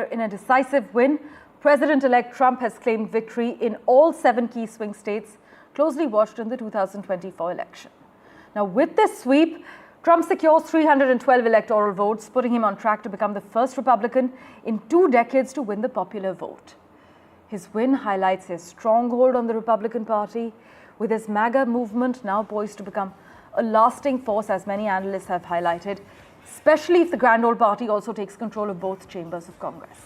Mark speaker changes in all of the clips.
Speaker 1: In a decisive win, President-elect Trump has claimed victory in all 7 key swing states closely watched in the 2024 election. Now, with this sweep, Trump secures 312 electoral votes, putting him on track to become the first Republican in 2 decades to win the popular vote. His win highlights his stronghold on the Republican Party, with his MAGA movement now poised to become a lasting force, as many analysts have highlighted, especially if the grand old party also takes control of both chambers of Congress.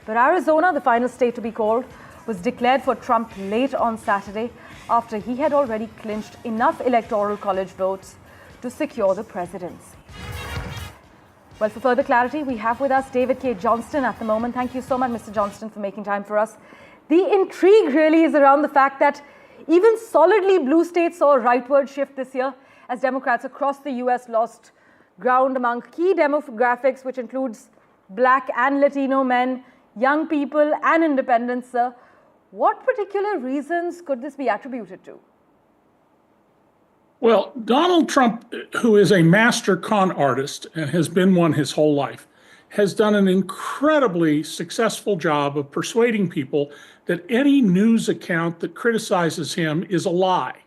Speaker 1: But Arizona, the final state to be called, was declared for Trump late on Saturday after he had already clinched enough electoral college votes to secure the presidency. Well, for further clarity, we have with us David K. Johnston at the moment. Thank you so much, Mr. Johnston, for making time for us. The intrigue really is around the fact that even solidly blue states saw a rightward shift this year as Democrats across the U.S. lost ground among key demographics, which includes Black and Latino men, young people and independents. Sir, what particular reasons could this be attributed to?
Speaker 2: Well, Donald Trump, who is a master con artist and has been one his whole life, has done an incredibly successful job of persuading people that any news account that criticizes him is a lie,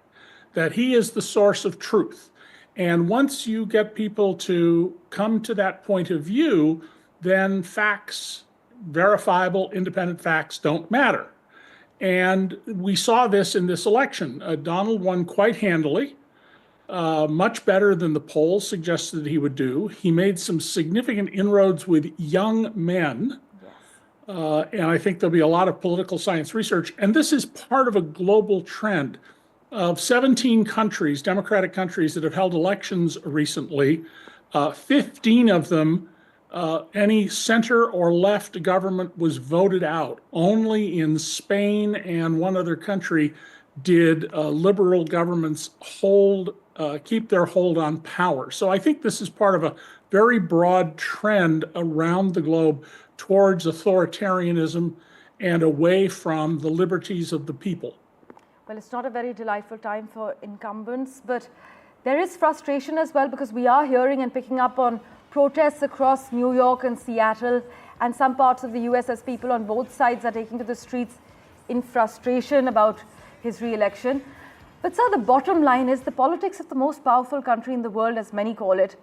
Speaker 2: that he is the source of truth. And once you get people to come to that point of view, then facts, verifiable, independent facts, don't matter. And we saw this in this election. Donald won quite handily, much better than the polls suggested he would do. He made some significant inroads with young men. And I think there'll be a lot of political science research. And this is part of a global trend of 17 countries, democratic countries that have held elections recently. 15 of them, any center or left government was voted out. Only in Spain and one other country did liberal governments keep their hold on power. So I think this is part of a very broad trend around the globe towards authoritarianism and away from the liberties of the people.
Speaker 1: Well, it's not a very delightful time for incumbents, but there is frustration as well, because we are hearing and picking up on protests across New York and Seattle and some parts of the US as people on both sides are taking to the streets in frustration about his re-election. But sir, the bottom line is the politics of the most powerful country in the world, as many call it,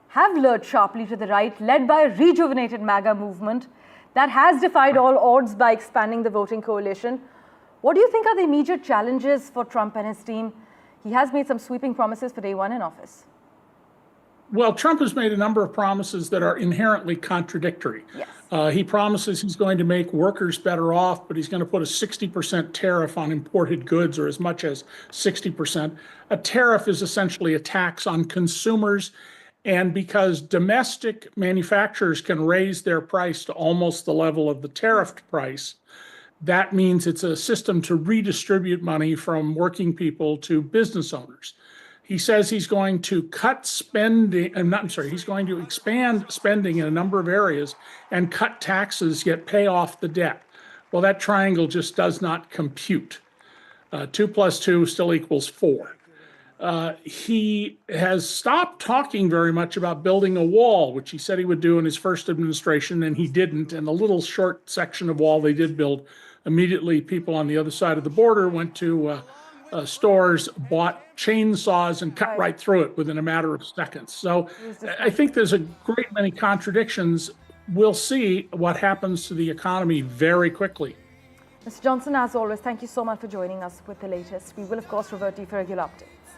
Speaker 1: have lured sharply to the right, led by a rejuvenated MAGA movement that has defied all odds by expanding the voting coalition. What do you think are the immediate challenges for Trump and his team? He has made some sweeping promises for day one in office.
Speaker 2: Well, Trump has made a number of promises that are inherently contradictory.
Speaker 1: Yes.
Speaker 2: He promises he's going to make workers better off, but he's going to put a 60% tariff on imported goods, or as much as 60%. A tariff is essentially a tax on consumers. And because domestic manufacturers can raise their price to almost the level of the tariffed price, that means it's a system to redistribute money from working people to business owners. He says he's going to cut spending, he's going to expand spending in a number of areas and cut taxes, yet pay off the debt. Well, that triangle just does not compute. 2 plus 2 still equals 4. He has stopped talking very much about building a wall, which he said he would do in his first administration, and he didn't. And the little short section of wall they did build, immediately people on the other side of the border went to stores, bought chainsaws, and cut right through it within a matter of seconds. So I think there's a great many contradictions. We'll see what happens to the economy very quickly.
Speaker 1: Mr. Johnson, as always, thank you so much for joining us with the latest. We will, of course, revert to you for regular updates.